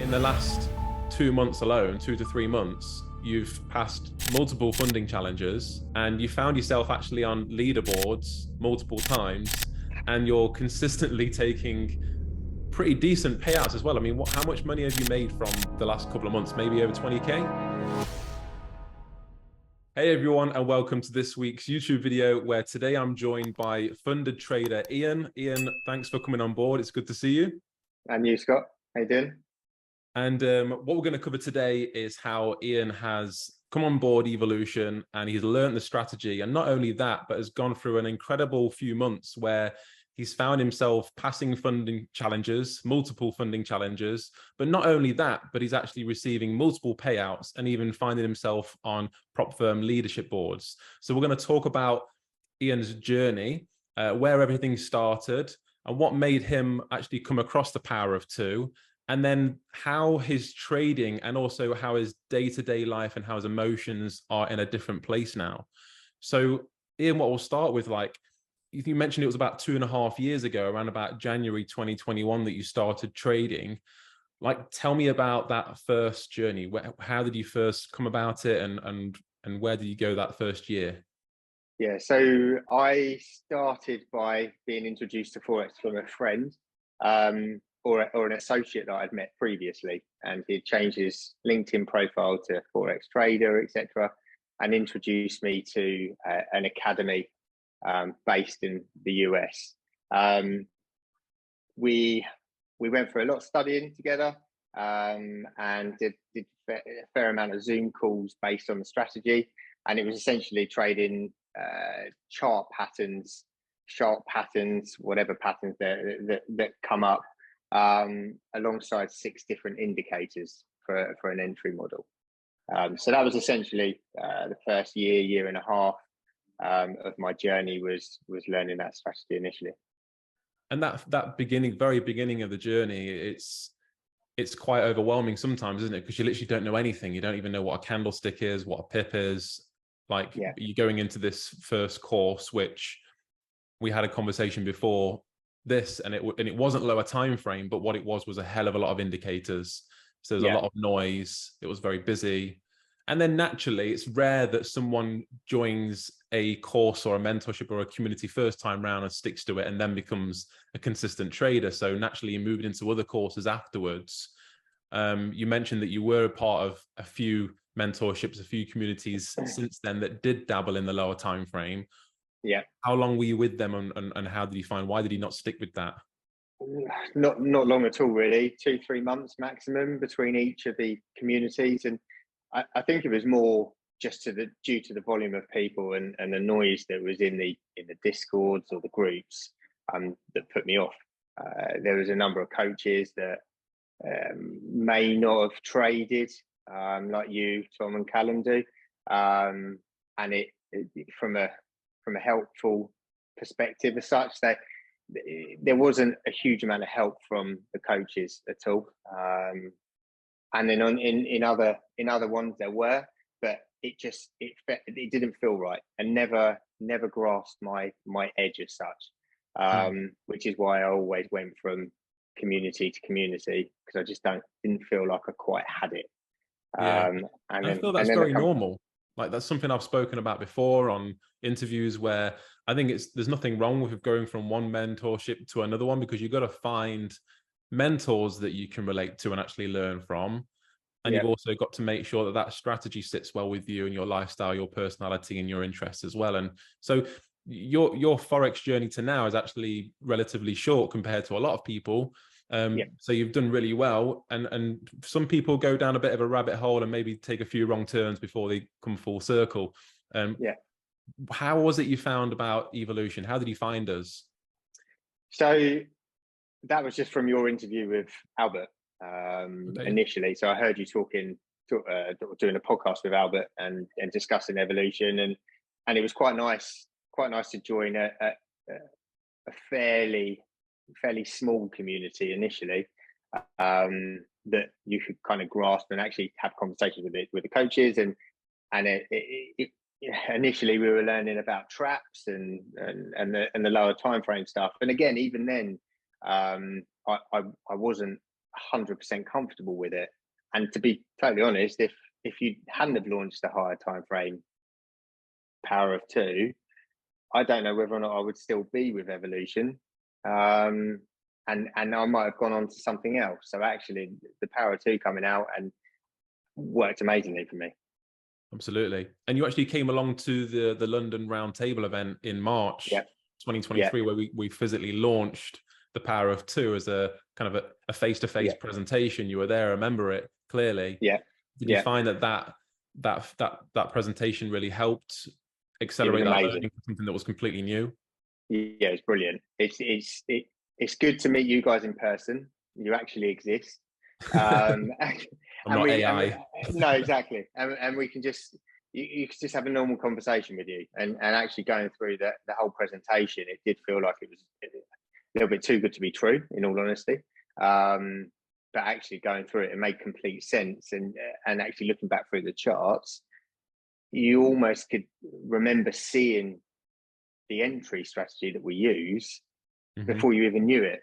in the last 2 months alone, 2 to 3 months, you've passed multiple funding challenges and you found yourself actually on leaderboards multiple times, and you're consistently taking pretty decent payouts as well. I mean, how much money have you made from the last couple of months? Maybe over 20K? Hey everyone, and welcome to this week's YouTube video, where today I'm joined by funded trader Iain. Iain, thanks for coming on board. It's good to see you. And you, Scott. How you doing? And what we're going to cover today is how Iain has come on board Evolution and he's learned the strategy. And not only that, but has gone through an incredible few months where he's found himself passing funding challenges, multiple funding challenges. But not only that, but he's actually receiving multiple payouts and even finding himself on prop firm leadership boards. So we're going to talk about Iain's journey, where everything started and what made him actually come across the power of two. And then how his trading and also how his day-to-day life and how his emotions are in a different place now. So Iain, what we'll start with, like, you mentioned it was about 2.5 years ago, around about January 2021, that you started trading. Like, tell me about that first journey. How did you first come about it, and where did you go that first year? Yeah, so I started by being introduced to Forex from a friend, or an associate that I'd met previously, and he'd changed his LinkedIn profile to Forex trader, etc., and introduced me to an academy based in the US. We went for a lot of studying together, and did a fair amount of Zoom calls based on the strategy, and it was essentially trading chart patterns, sharp patterns, whatever patterns that come up, alongside 6 different indicators for an entry model. So that was essentially the first year and a half of my journey was learning that strategy initially. And that very beginning of the journey, it's quite overwhelming sometimes, isn't it? Because you literally don't know anything. You don't even know what a candlestick is, what a pip is. Like, yeah. You're going into this first course, which we had a conversation before this, and it wasn't lower time frame, but what it was a hell of a lot of indicators. So there's a lot of noise. It was very busy. And then naturally, it's rare that someone joins a course or a mentorship or a community first time round and sticks to it and then becomes a consistent trader. So naturally, you moved into other courses afterwards. You mentioned that you were a part of a few mentorships, a few communities since then that did dabble in the lower time frame. Yeah. How long were you with them, and how did you find, why did you not stick with that? Not long at all, really. 2-3 months maximum between each of the communities, and I think it was more just due to the volume of people and the noise that was in the discords or the groups that put me off. There was a number of coaches that may not have traded like you, Tom, and Callum do, and it from a helpful perspective as such, that there wasn't a huge amount of help from the coaches at all. And then in other ones there were, but it didn't feel right, and never grasped my edge as such, which is why I always went from community to community, because I just didn't feel like I quite had it. And I feel that's very normal. Like, that's something I've spoken about before on interviews, where I think there's nothing wrong with going from one mentorship to another one, because you've got to find mentors that you can relate to and actually learn from. And you've also got to make sure that strategy sits well with you and your lifestyle, your personality, and your interests as well. And so your Forex journey to now is actually relatively short compared to a lot of people. So you've done really well, and some people go down a bit of a rabbit hole and maybe take a few wrong turns before they come full circle. How was it you found about Evolution? How did you find us? So that was just from your interview with Albert initially. So I heard you doing a podcast with Albert and discussing Evolution, and it was quite nice to join a fairly small community initially, that you could kind of grasp and actually have conversations with the coaches, and initially we were learning about traps and the lower time frame stuff. And again, even then, I wasn't 100% comfortable with it. And to be totally honest, if you hadn't have launched the higher time frame Power of Two, I don't know whether or not I would still be with Evolution. And I might have gone on to something else. So actually the Power of Two coming out and worked amazingly for me. Absolutely. And you actually came along to the London Roundtable event in March 2023, where we physically launched the Power of Two as a kind of a face-to-face presentation. You were there, I remember it clearly. Did you find that presentation really helped accelerate that learning for something that was completely new? Yeah, it's brilliant. It's good to meet you guys in person. You actually exist. I'm not AI. No, exactly. And we can just, you can just have a normal conversation with you. And actually going through the whole presentation, it did feel like it was a little bit too good to be true, in all honesty. But actually going through it, it made complete sense. And actually looking back through the charts, you almost could remember seeing the entry strategy that we use before you even knew it.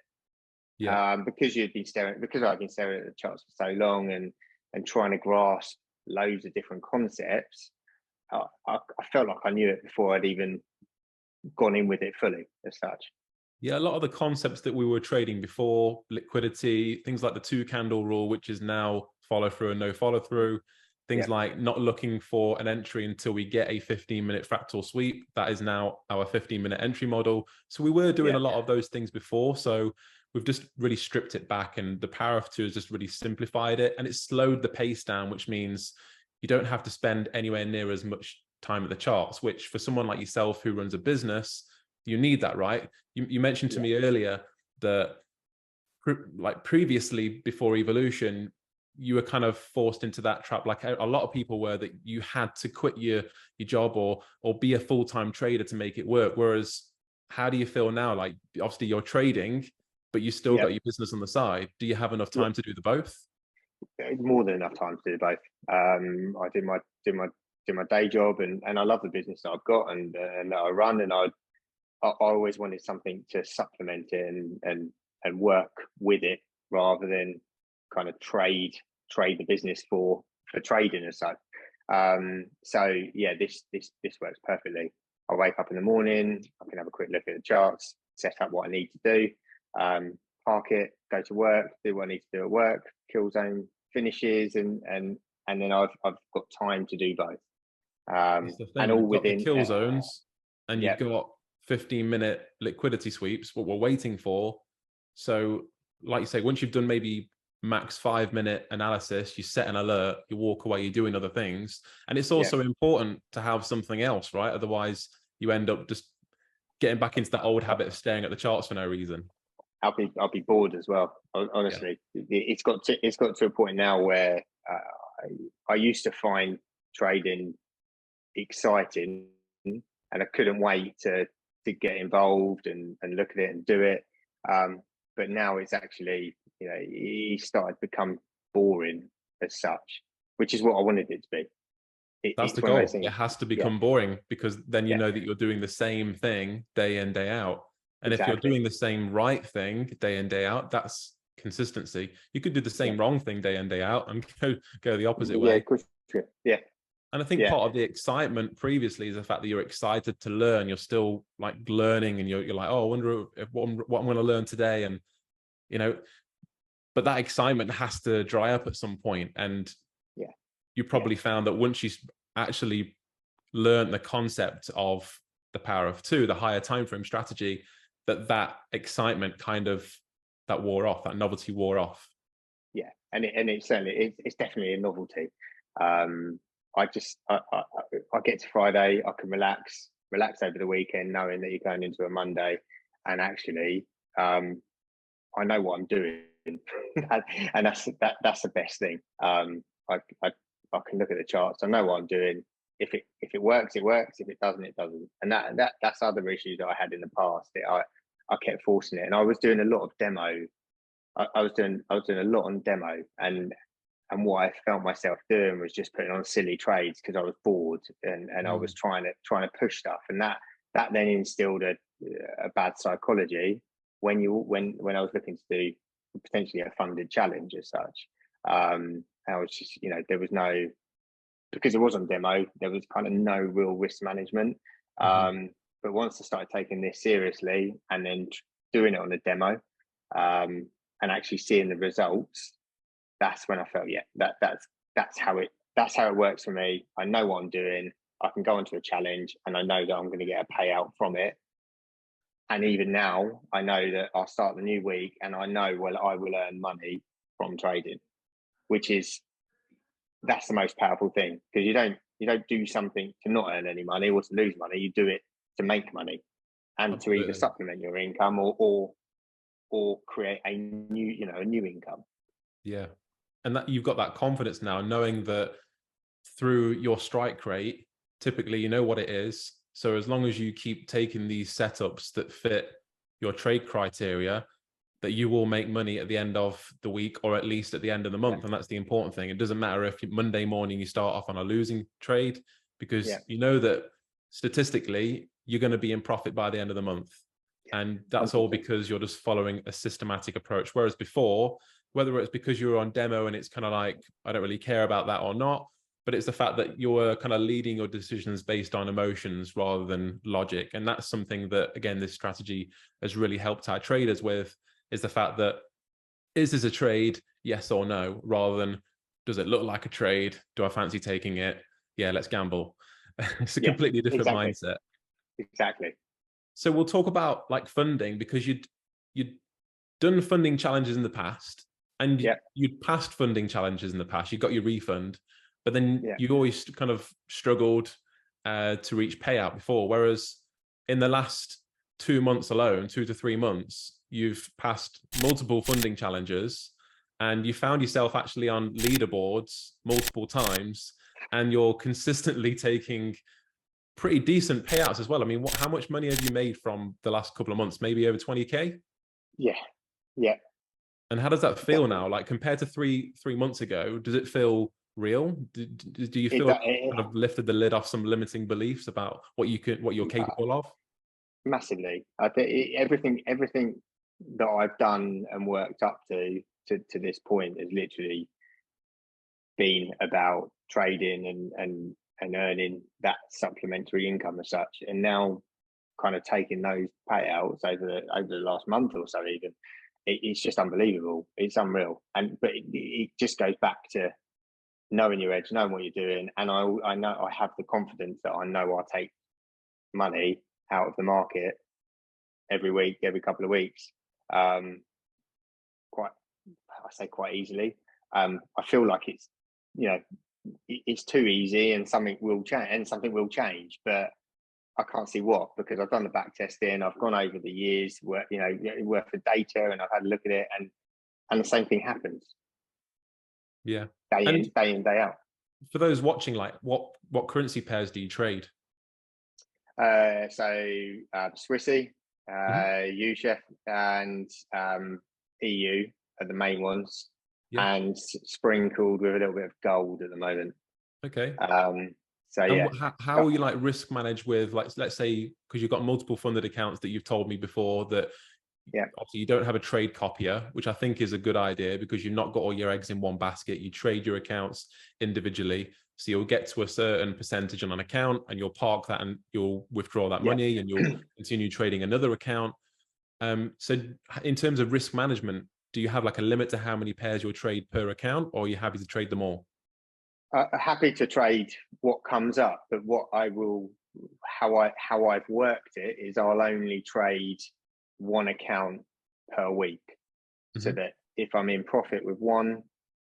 Because I've been staring at the charts for so long and trying to grasp loads of different concepts, I felt like I knew it before I'd even gone in with it fully as such. Yeah, a lot of the concepts that we were trading before, liquidity, things like the 2-candle rule, which is now follow through and no follow through, things like not looking for an entry until we get a 15-minute fractal sweep. That is now our 15-minute entry model. So we were doing a lot of those things before. So we've just really stripped it back, and the Power of Two has just really simplified it, and it's slowed the pace down, which means you don't have to spend anywhere near as much time at the charts, which for someone like yourself who runs a business, you need that, right? You mentioned to me earlier that like previously before Evolution, you were kind of forced into that trap, like a lot of people were, that you had to quit your job or be a full-time trader to make it work. Whereas how do you feel now? Like obviously you're trading, but you still got your business on the side. Do you have enough time to do the both? More than enough time to do both. I do my day job, and I love the business that I've got and that I run, and I always wanted something to supplement it and work with it rather than kind of trade the business for trading as such. So yeah, this works perfectly. I wake up in the morning, I can have a quick look at the charts, set up what I need to do, park it, go to work, do what I need to do at work, kill zone finishes, and then I've got time to do both. And all within the kill zones, and you've got 15-minute liquidity sweeps, what we're waiting for. So like you say, once you've done maybe max 5-minute analysis, you set an alert, you walk away, you're doing other things. And it's also important to have something else, right? Otherwise you end up just getting back into that old habit of staring at the charts for no reason. I'll be bored as well. Honestly, it's got to a point now where I used to find trading exciting, and I couldn't wait to get involved and look at it and do it. But now it's actually, it started to become boring as such, which is what I wanted it to be. That's the goal. It has to become boring, because then you know that you're doing the same thing day in, day out. And if you're doing the same right thing day in, day out, that's consistency. You could do the same wrong thing day in, day out and go the opposite way. Of course. Yeah. And I think part of the excitement previously is the fact that you're excited to learn. You're still like learning, and you're like, oh, I wonder what I'm going to learn today. And, but that excitement has to dry up at some point. And you probably found that once you actually learned the concept of the Power of Two, the higher time frame strategy, that excitement that wore off, that novelty wore off. Yeah, and it's certainly it's definitely a novelty. I get to Friday, I can relax over the weekend, knowing that you're going into a Monday, and actually, I know what I'm doing, and that's the best thing. I can look at the charts, I know what I'm doing. If it works, it works. If it doesn't, it doesn't. And that's other issues that I had in the past. I kept forcing it, and I was doing a lot of demo. I was doing a lot on demo, and what I felt myself doing was just putting on silly trades because I was bored, and I was trying to push stuff, and that then instilled a bad psychology when I was looking to do potentially a funded challenge as such. I was just, there was no, because it was on demo, there was kind of no real risk management. But once I started taking this seriously and then doing it on a demo, and actually seeing the results, that's when I felt, that's how it works for me. I know what I'm doing. I can go into a challenge and I know that I'm going to get a payout from it. And even now, I know that I'll start the new week and I know, well, I will earn money from trading, that's the most powerful thing, because you don't do something to not earn any money or to lose money. You do it to make money and Absolutely. to either supplement your income or create a new income. Yeah. And that you've got that confidence now, knowing that through your strike rate, typically you know what it is. So as long as you keep taking these setups that fit your trade criteria, that you will make money at the end of the week, or at least at the end of the month. And that's the important thing. It doesn't matter if Monday morning you start off on a losing trade, because you know that statistically you're going to be in profit by the end of the month. And that's all because you're just following a systematic approach. Whereas before, whether it's because you're on demo and it's kind of like, I don't really care about that or not, but it's the fact that you're kind of leading your decisions based on emotions rather than logic. And that's something that, again, this strategy has really helped our traders with, is the fact that, is this a trade, yes or no, rather than, does it look like a trade? Do I fancy taking it? Yeah, let's gamble. It's a completely different mindset. Exactly. So we'll talk about like funding, because you'd done funding challenges in the past, and you'd passed funding challenges in the past. You got your refund, but then you always kind of struggled to reach payout before. Whereas in the last 2 months alone, 2 to 3 months, you've passed multiple funding challenges and you found yourself actually on leaderboards multiple times, and you're consistently taking pretty decent payouts as well. I mean, how much money have you made from the last couple of months? Maybe over 20K? Yeah. And how does that feel now? Like compared to three months ago, does it feel real? Do you feel like you kind of lifted the lid off some limiting beliefs about what you're capable of? Massively. I think everything that I've done and worked up to this point has literally been about trading and earning that supplementary income as such. And now kind of taking those payouts over the last month or so, even, it's just unbelievable. It's unreal. But it just goes back to knowing your edge, knowing what you're doing. And I know I have the confidence that I know I'll take money out of the market every week, every couple of weeks, quite easily. I feel like it's too easy, and something will change, but I can't see what, because I've done the back testing, I've gone over the years, worth of data, and I've had a look at it, and the same thing happens. Yeah, day in, day out. For those watching, like what currency pairs do you trade? Swissy, USHF, and EU are the main ones, and sprinkled with a little bit of gold at the moment. Okay. How will you like risk manage with, like, let's say, because you've got multiple funded accounts that you've told me before that obviously you don't have a trade copier, which I think is a good idea, because you've not got all your eggs in one basket. You trade your accounts individually. So you'll get to a certain percentage on an account and you'll park that and you'll withdraw that money and you'll continue trading another account. So in terms of risk management, do you have like a limit to how many pairs you'll trade per account, or are you happy to trade them all? Happy to trade what comes up, but how I've worked it is I'll only trade one account per week, so that if I'm in profit with one,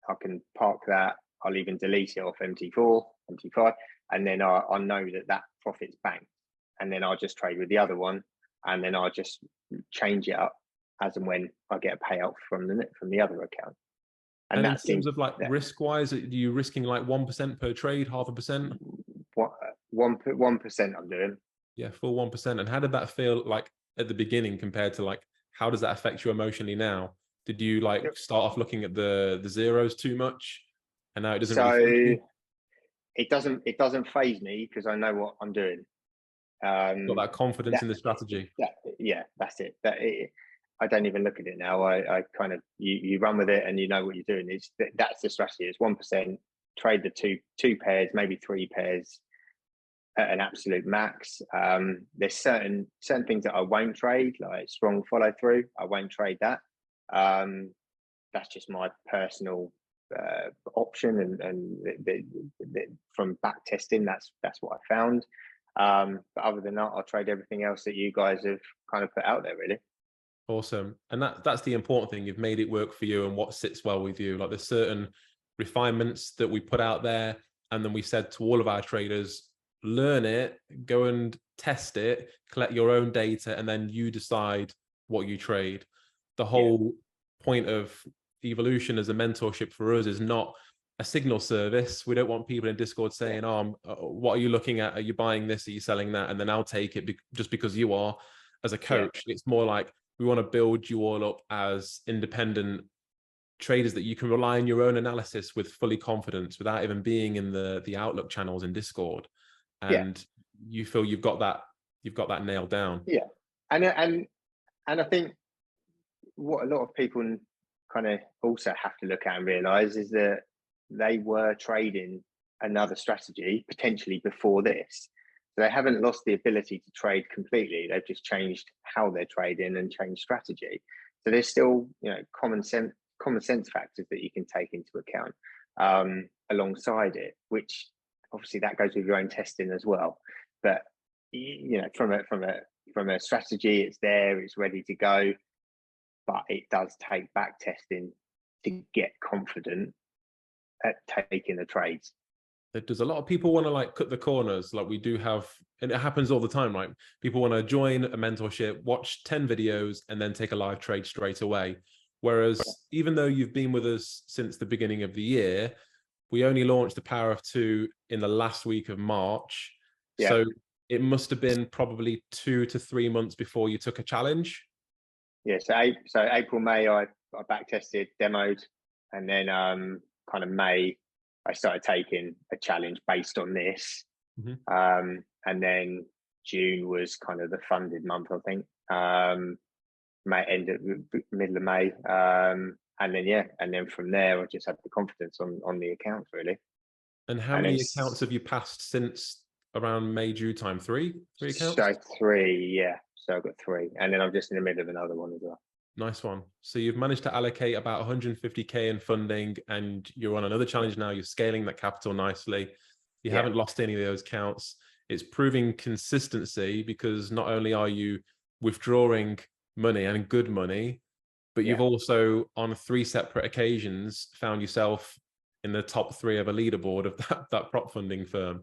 I can park that. I'll even delete it off MT4, MT5, and then I know that profit's banked, and then I'll just trade with the other one, and then I'll just change it up as and when I get a payout from the other account. And in terms of like risk-wise, are you risking like 1% per trade, 0.5%? 1% I'm doing. Yeah, full 1%. And how did that feel like at the beginning compared to like, how does that affect you emotionally now? Did you like start off looking at the zeros too much, and now it doesn't really it doesn't faze me, because I know what I'm doing. Got that confidence in the strategy. That's it. I don't even look at it now. I kind of, you run with it and you know what you're doing. That's the strategy. It's 1%, trade the two pairs, maybe 3 pairs at an absolute max. There's certain things that I won't trade, like strong follow through. I won't trade that. That's just my personal option, and from back testing, that's what I found. But other than that, I'll trade everything else that you guys have kind of put out there, really. Awesome. And that's the important thing. You've made it work for you and what sits well with you. Like, there's certain refinements that we put out there, and then we said to all of our traders, learn it, go and test it, collect your own data, and then you decide what you trade. The whole point of Evolution as a mentorship for us is not a signal service. We don't want people in Discord saying, oh, what are you looking at? Are you buying this? Are you selling that? And then I'll take it just because you are. As a coach, it's more like, we want to build you all up as independent traders that you can rely on your own analysis with fully confidence without even being in the Outlook channels in Discord. And you feel you've got that nailed down. Yeah. And I think what a lot of people kind of also have to look at and realize is that they were trading another strategy potentially before this. So they haven't lost the ability to trade completely. They've just changed how they're trading and changed strategy. So there's still, common sense factors that you can take into account alongside it, which obviously that goes with your own testing as well. But from a strategy, it's there, it's ready to go. But it does take back testing to get confident at taking the trades. Does a lot of people want to like cut the corners? Like, we do have, and it happens all the time, right? People want to join a mentorship, watch 10 videos, and then take a live trade straight away. Whereas even though you've been with us since the beginning of the year, we only launched the Power of Two in the last week of March. So it must have been probably 2 to 3 months before you took a challenge. Yeah, so April, May, I back tested, demoed, and then kind of May, I started taking a challenge based on this. And then June was kind of the funded month, I think. May ended middle of May. And then from there, I just had the confidence on the accounts, really. And how many accounts have you passed since around May, June time? Three accounts? So 3, yeah. So I've got 3. And then I'm just in the middle of another one as well. Nice one. So you've managed to allocate about 150K in funding, and you're on another challenge now. You're scaling that capital nicely. You haven't lost any of those counts. It's proving consistency, because not only are you withdrawing money and good money, but you've also on 3 separate occasions found yourself in the top 3 of a leaderboard of that prop funding firm,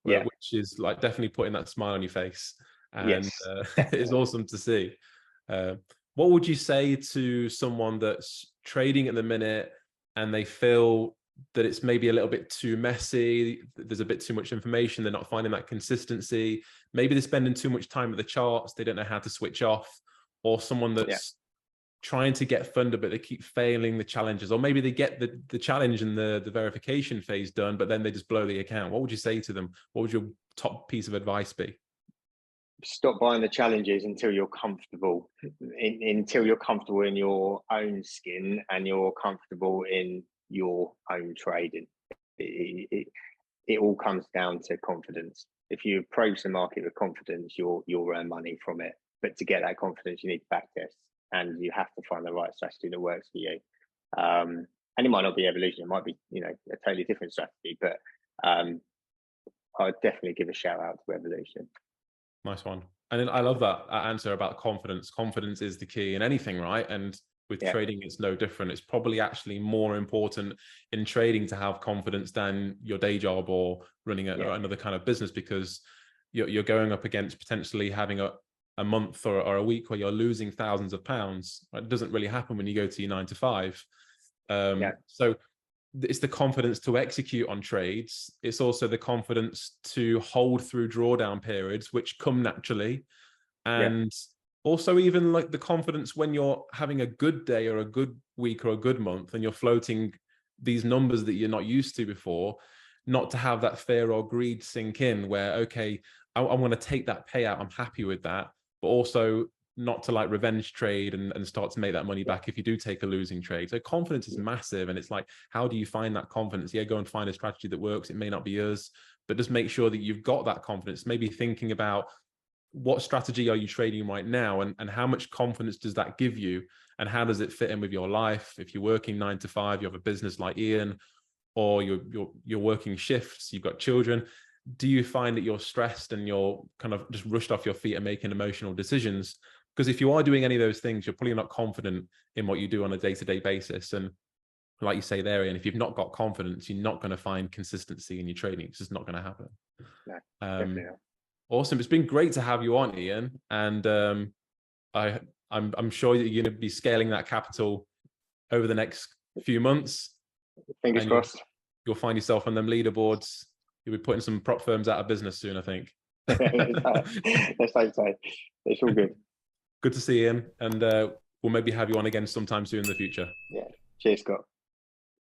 which is like definitely putting that smile on your face. And it's awesome to see. What would you say to someone that's trading at the minute and they feel that it's maybe a little bit too messy, there's a bit too much information, they're not finding that consistency, maybe they're spending too much time at the charts, they don't know how to switch off, or someone that's trying to get funded but they keep failing the challenges, or maybe they get the challenge and the verification phase done, but then they just blow the account? What would you say to them? What would your top piece of advice be? Stop buying the challenges until you're comfortable, until you're comfortable in your own skin and you're comfortable in your own trading. It all comes down to confidence. If you approach the market with confidence, you'll earn money from it. But to get that confidence, you need to back test, and you have to find the right strategy that works for you. And it might not be Evolution; it might be a totally different strategy. But I'd definitely give a shout out to Evolution. Nice one. And I love that answer about confidence. Confidence is the key in anything, right? And with trading, it's no different. It's probably actually more important in trading to have confidence than your day job or running another kind of business, because you're going up against potentially having a month or a week where you're losing thousands of pounds. It doesn't really happen when you go to your 9 to 5. So it's the confidence to execute on trades. It's also the confidence to hold through drawdown periods, which come naturally. And also even like the confidence when you're having a good day or a good week or a good month and you're floating these numbers that you're not used to before, not to have that fear or greed sink in where, okay, I want to take that payout, I'm happy with that. But also not to like revenge trade and start to make that money back if you do take a losing trade. So confidence is massive. And it's like, how do you find that confidence? Yeah, go and find a strategy that works. It may not be yours, but just make sure that you've got that confidence. Maybe thinking about what strategy are you trading right now, and how much confidence does that give you, and how does it fit in with your life? If you're working 9 to 5, you have a business like Iain, or you're working shifts, you've got children. Do you find that you're stressed and you're kind of just rushed off your feet and making emotional decisions? Because if you are doing any of those things, you're probably not confident in what you do on a day-to-day basis. And like you say there, Iain, if you've not got confidence, you're not going to find consistency in your trading. It's just not going to happen. No, definitely not. Awesome. It's been great to have you on, Iain. And I'm sure that you're going to be scaling that capital over the next few months. Fingers crossed. You'll find yourself on them leaderboards. You'll be putting some prop firms out of business soon, I think. Let's hope so. It's all good. Good to see you, Iain. And we'll maybe have you on again sometime soon in the future. Yeah. Cheers, Scott.